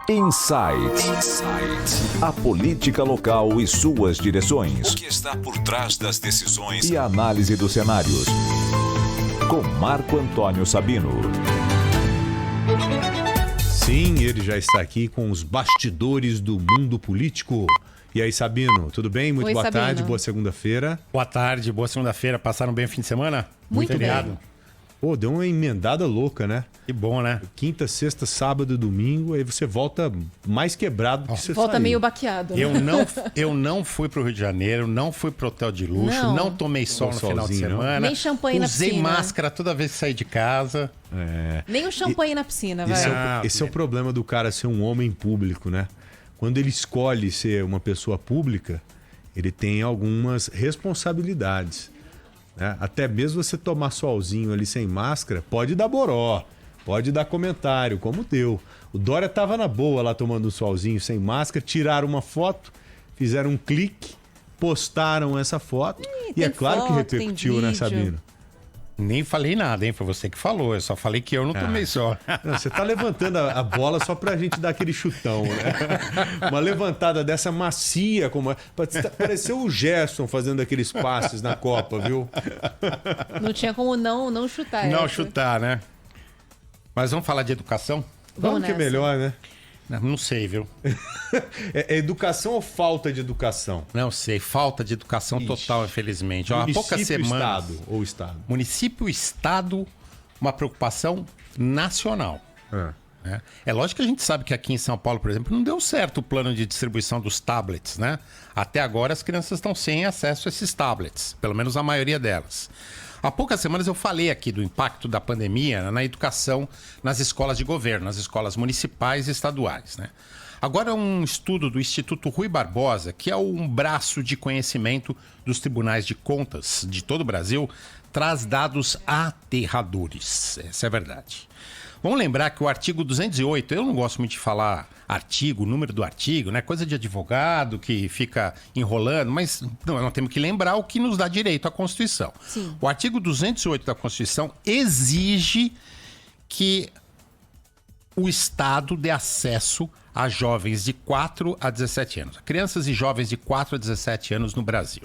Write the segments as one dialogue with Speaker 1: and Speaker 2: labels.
Speaker 1: Insight. A política local e suas direções. O que está por trás das decisões e a análise dos cenários. Com Marco Antônio Sabino.
Speaker 2: Sim, ele já está aqui com os bastidores do mundo político. E aí, Sabino, tudo bem? Muito
Speaker 3: Oi,
Speaker 2: boa
Speaker 3: Sabino.
Speaker 2: tarde, boa segunda-feira.
Speaker 4: Boa tarde, boa segunda-feira. Passaram bem o fim de semana?
Speaker 3: Muito
Speaker 4: feriado.
Speaker 3: bem.
Speaker 2: Pô, deu uma emendada louca, né?
Speaker 4: Que bom, né?
Speaker 2: Quinta, sexta, sábado, domingo, aí você volta mais quebrado que você
Speaker 3: Volta
Speaker 2: saiu.
Speaker 3: meio baqueado. Né?
Speaker 4: Eu não fui pro Rio de Janeiro, não fui pro hotel de luxo, não tomei sol no final de
Speaker 2: solzinho, não?
Speaker 4: semana.
Speaker 3: Nem champanhe na
Speaker 4: Usei
Speaker 3: piscina.
Speaker 4: máscara toda vez que saí de casa.
Speaker 3: Nem o champanhe na piscina, vai.
Speaker 2: Esse é o problema do cara ser um homem público, né? Quando ele escolhe ser uma pessoa pública, ele tem algumas responsabilidades. Né? Até mesmo você tomar solzinho ali sem máscara, pode dar boró, pode dar comentário, como deu. O Dória tava na boa lá tomando um solzinho sem máscara, tiraram uma foto, fizeram um clique, postaram essa foto e é claro que repercutiu, né, Sabino?
Speaker 4: Nem falei nada, hein? Foi você que falou. Eu só falei que eu não tomei sol.
Speaker 2: Não, você tá levantando a bola só pra gente dar aquele chutão, né? Uma levantada dessa macia, como pareceu o Gerson fazendo aqueles passes na Copa, viu?
Speaker 3: Não tinha como não chutar.
Speaker 4: Não
Speaker 3: essa.
Speaker 4: chutar, né? Mas vamos falar de educação?
Speaker 2: Vamos que é
Speaker 3: nessa.
Speaker 2: melhor, né?
Speaker 4: Não sei, viu?
Speaker 2: É educação ou falta de educação?
Speaker 4: Não sei. Falta de educação total, infelizmente. Ó, há poucas
Speaker 2: Município,
Speaker 4: semanas.
Speaker 2: Estado ou Estado?
Speaker 4: Município, Estado, uma preocupação nacional. Né? É lógico que a gente sabe que aqui em São Paulo, por exemplo, não deu certo o plano de distribuição dos tablets, né? Até agora as crianças estão sem acesso a esses tablets, pelo menos a maioria delas. Há poucas semanas eu falei aqui do impacto da pandemia na educação nas escolas de governo, nas escolas municipais e estaduais, né? Agora um estudo do Instituto Rui Barbosa, que é um braço de conhecimento dos tribunais de contas de todo o Brasil, traz dados aterradores. Essa é a verdade. Vamos lembrar que o artigo 208, eu não gosto muito de falar artigo, número do artigo, né? Coisa de advogado que fica enrolando, mas nós temos que lembrar o que nos dá direito à Constituição.
Speaker 3: Sim.
Speaker 4: O artigo 208 da Constituição exige que o Estado dê acesso a jovens de 4 a 17 anos, crianças e jovens de 4 a 17 anos no Brasil.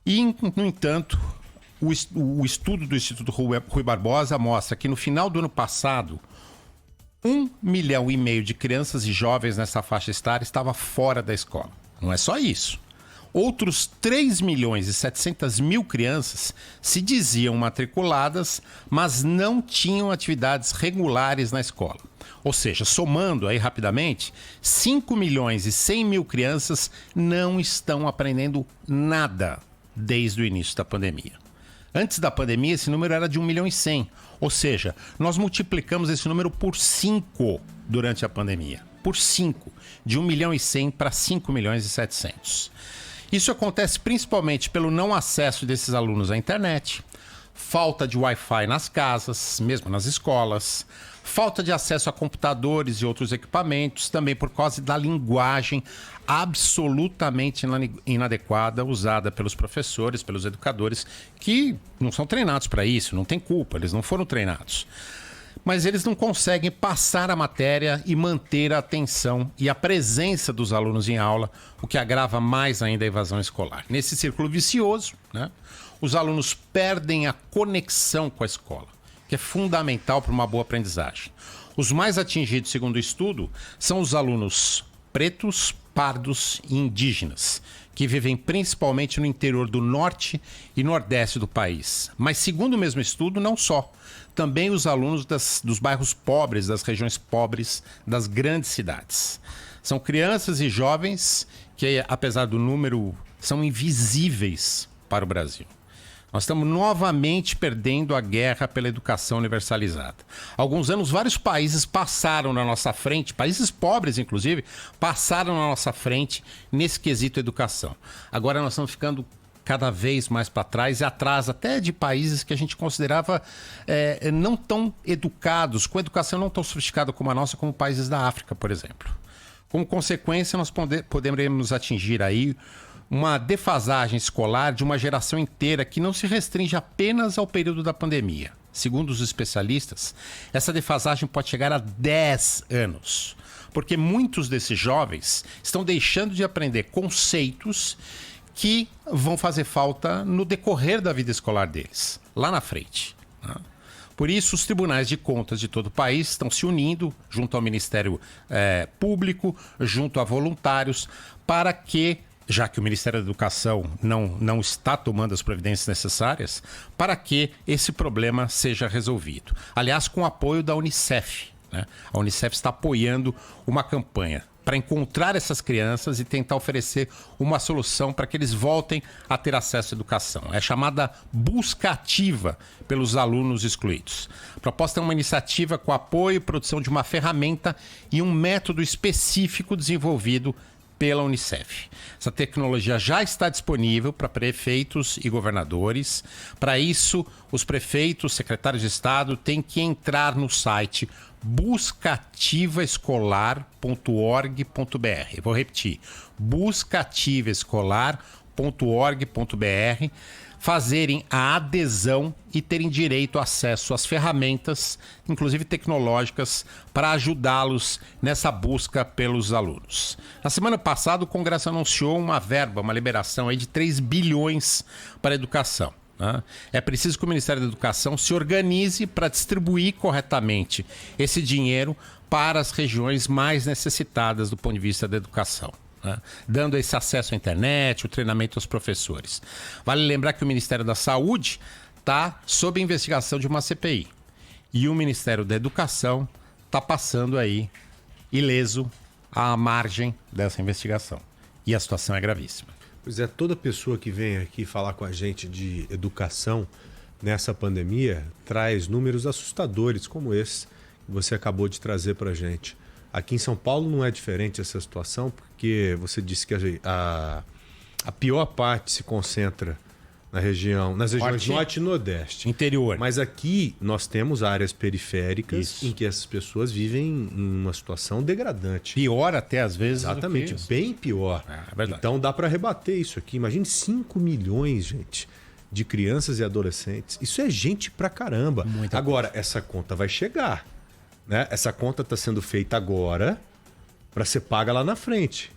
Speaker 4: E, no entanto, o estudo do Instituto Rui Barbosa mostra que no final do ano passado, 1,5 milhão de crianças e jovens nessa faixa etária estava fora da escola. Não é só isso. Outros 3.700.000 crianças se diziam matriculadas, mas não tinham atividades regulares na escola. Ou seja, somando aí rapidamente, 5.100.000 crianças não estão aprendendo nada desde o início da pandemia. Antes da pandemia, esse número era de 1.100.000. Ou seja, nós multiplicamos esse número por 5 durante a pandemia. Por 5. De 1.100.000 para 5.700.000. Isso acontece principalmente pelo não acesso desses alunos à internet, falta de Wi-Fi nas casas, mesmo nas escolas, falta de acesso a computadores e outros equipamentos, também por causa da linguagem absolutamente inadequada usada pelos professores, pelos educadores, que não são treinados para isso, não tem culpa, eles não foram treinados. Mas eles não conseguem passar a matéria e manter a atenção e a presença dos alunos em aula, o que agrava mais ainda a evasão escolar. Nesse círculo vicioso, né, os alunos perdem a conexão com a escola, que é fundamental para uma boa aprendizagem. Os mais atingidos, segundo o estudo, são os alunos pretos, pardos e indígenas, que vivem principalmente no interior do norte e nordeste do país. Mas, segundo o mesmo estudo, não só. Também os alunos dos bairros pobres, das regiões pobres, das grandes cidades. São crianças e jovens que, apesar do número, são invisíveis para o Brasil. Nós estamos novamente perdendo a guerra pela educação universalizada. Há alguns anos, vários países passaram na nossa frente, países pobres, inclusive, passaram na nossa frente nesse quesito educação. Agora nós estamos ficando cada vez mais para trás e atrás até de países que a gente considerava não tão educados, com educação não tão sofisticada como a nossa, como países da África, por exemplo. Como consequência, nós poderemos atingir aí uma defasagem escolar de uma geração inteira que não se restringe apenas ao período da pandemia. Segundo os especialistas, essa defasagem pode chegar a 10 anos. Porque muitos desses jovens estão deixando de aprender conceitos que vão fazer falta no decorrer da vida escolar deles, lá na frente, né? Por isso, os tribunais de contas de todo o país estão se unindo junto ao Ministério Público, junto a voluntários, para que, já que o Ministério da Educação não está tomando as providências necessárias, para que esse problema seja resolvido. Aliás, com o apoio da Unicef, né? A Unicef está apoiando uma campanha para encontrar essas crianças e tentar oferecer uma solução para que eles voltem a ter acesso à educação. É chamada busca ativa pelos alunos excluídos. A proposta é uma iniciativa com apoio e produção de uma ferramenta e um método específico desenvolvido pela Unicef. Essa tecnologia já está disponível para prefeitos e governadores. Para isso, os prefeitos, secretários de Estado têm que entrar no site buscaativaescolar.org.br. Vou repetir, buscaativaescolar.org.br, fazerem a adesão e terem direito a acesso às ferramentas, inclusive tecnológicas, para ajudá-los nessa busca pelos alunos. Na semana passada, o Congresso anunciou uma verba, uma liberação aí de 3 bilhões para a educação. É preciso que o Ministério da Educação se organize para distribuir corretamente esse dinheiro para as regiões mais necessitadas do ponto de vista da educação, né? Dando esse acesso à internet, o treinamento aos professores. Vale lembrar que o Ministério da Saúde está sob investigação de uma CPI e o Ministério da Educação está passando aí ileso à margem dessa investigação. E a situação é gravíssima.
Speaker 2: Pois é, toda pessoa que vem aqui falar com a gente de educação nessa pandemia traz números assustadores como esse que você acabou de trazer para a gente. Aqui em São Paulo não é diferente essa situação, porque você disse que a pior parte se concentra nas regiões norte e nordeste.
Speaker 4: Interior.
Speaker 2: Mas aqui nós temos áreas periféricas em que essas pessoas vivem em uma situação degradante.
Speaker 4: Pior até às vezes.
Speaker 2: Exatamente, bem pior.
Speaker 4: É verdade.
Speaker 2: Então dá para rebater isso aqui. Imagine 5 milhões, gente, de crianças e adolescentes. Isso é gente pra caramba. Agora, essa conta vai chegar, né? Essa conta está sendo feita agora para ser paga lá na frente.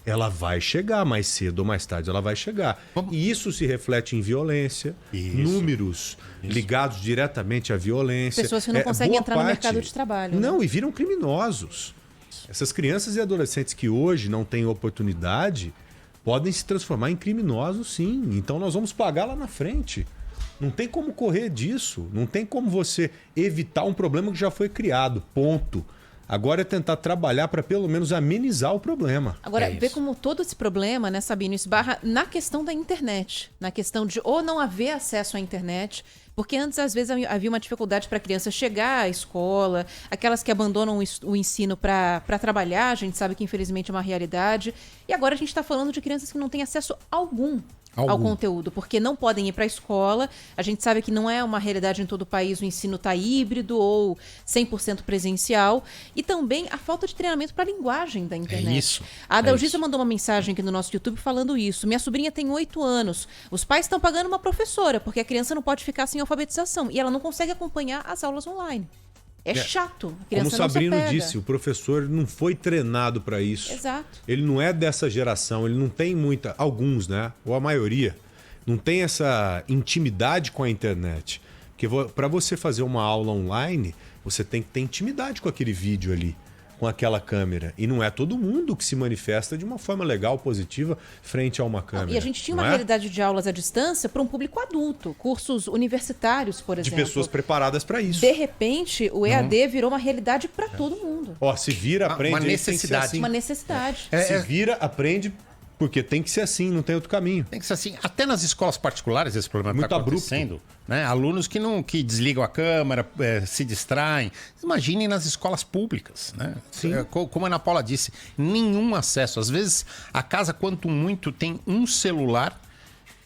Speaker 2: Ela vai chegar, mais cedo ou mais tarde ela vai chegar. E isso se reflete em violência, números ligados diretamente à violência.
Speaker 3: Pessoas que não conseguem entrar no mercado de trabalho.
Speaker 2: Não,
Speaker 3: né?
Speaker 2: e viram criminosos. Essas crianças e adolescentes que hoje não têm oportunidade podem se transformar em criminosos, sim. Então nós vamos pagar lá na frente. Não tem como correr disso. Não tem como você evitar um problema que já foi criado. Ponto. Agora é tentar trabalhar para pelo menos amenizar o problema.
Speaker 3: Agora, ver como todo esse problema, né, Sabino, esbarra na questão da internet. Na questão de ou não haver acesso à internet. Porque antes, às vezes, havia uma dificuldade para a criança chegar à escola. Aquelas que abandonam o ensino para trabalhar, a gente sabe que infelizmente é uma realidade. E agora a gente está falando de crianças que não têm acesso algum ao conteúdo, porque não podem ir para a escola. A gente sabe que não é uma realidade em todo o país, o ensino está híbrido ou 100% presencial. E também a falta de treinamento para a linguagem da internet.
Speaker 4: É isso.
Speaker 3: A Adalgisa mandou uma mensagem aqui no nosso YouTube falando isso. Minha sobrinha tem 8 anos. Os pais estão pagando uma professora, porque a criança não pode ficar sem alfabetização. E ela não consegue acompanhar as aulas online. É chato. A criança
Speaker 2: Como o Sabrino disse, o professor não foi treinado para isso.
Speaker 3: Exato.
Speaker 2: Ele não é dessa geração, ele não tem alguns, né? Ou a maioria, não tem essa intimidade com a internet. Porque para você fazer uma aula online, você tem que ter intimidade com aquele vídeo ali, com aquela câmera. E não é todo mundo que se manifesta de uma forma legal, positiva, frente a uma câmera.
Speaker 3: E a gente tinha uma realidade de aulas à distância para um público adulto, cursos universitários, por exemplo.
Speaker 2: De pessoas preparadas para isso.
Speaker 3: De repente, o EAD virou uma realidade para todo mundo.
Speaker 2: Ó, se vira, aprende.
Speaker 4: Uma necessidade.
Speaker 2: Assim.
Speaker 3: Uma necessidade.
Speaker 2: Se vira, aprende, porque tem que ser assim, não tem outro caminho.
Speaker 4: Tem que ser assim. Até nas escolas particulares esse problema está acontecendo. Né? Alunos que desligam a câmera, se distraem. Imaginem nas escolas públicas. Né? Como a Ana Paula disse, nenhum acesso. Às vezes, a casa, quanto muito, tem um celular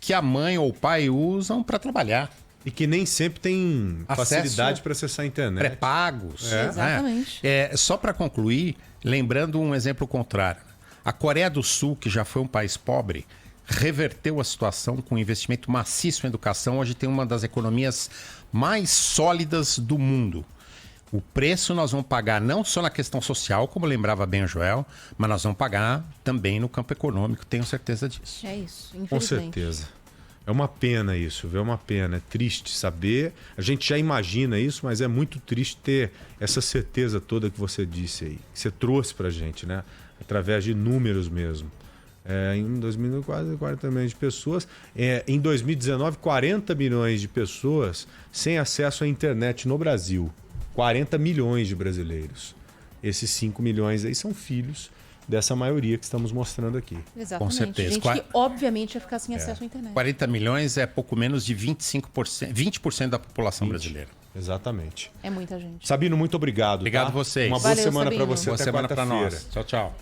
Speaker 4: que a mãe ou o pai usam para trabalhar.
Speaker 2: E que nem sempre tem facilidade para acessar a internet.
Speaker 4: Pré-pagos.
Speaker 3: Exatamente.
Speaker 4: Só para concluir, lembrando um exemplo contrário. A Coreia do Sul, que já foi um país pobre, reverteu a situação com um investimento maciço em educação. Hoje tem uma das economias mais sólidas do mundo. O preço nós vamos pagar não só na questão social, como lembrava bem o Joel, mas nós vamos pagar também no campo econômico, tenho certeza disso.
Speaker 3: É isso,
Speaker 2: Com
Speaker 3: infelizmente.
Speaker 2: certeza. É uma pena isso, viu? É uma pena. É triste saber. A gente já imagina isso, mas é muito triste ter essa certeza toda que você disse aí, que você trouxe pra gente, né? Através de números mesmo. Em 2000, quase 40 milhões de pessoas. Em 2019, 40 milhões de pessoas sem acesso à internet no Brasil. 40 milhões de brasileiros. Esses 5 milhões aí são filhos dessa maioria que estamos mostrando aqui.
Speaker 3: Exatamente.
Speaker 4: Com certeza.
Speaker 3: Gente que obviamente ia ficar sem acesso à internet.
Speaker 4: 40 milhões é pouco menos de 25%, 20% da população brasileira.
Speaker 2: Exatamente.
Speaker 3: É muita gente.
Speaker 2: Sabino, muito obrigado.
Speaker 4: Obrigado
Speaker 2: tá?
Speaker 4: vocês.
Speaker 2: Uma boa
Speaker 3: Valeu,
Speaker 2: semana para
Speaker 3: Sabino.
Speaker 2: você
Speaker 4: Boa
Speaker 2: até
Speaker 4: semana para
Speaker 2: quarta-feira.
Speaker 4: nós. Tchau, tchau.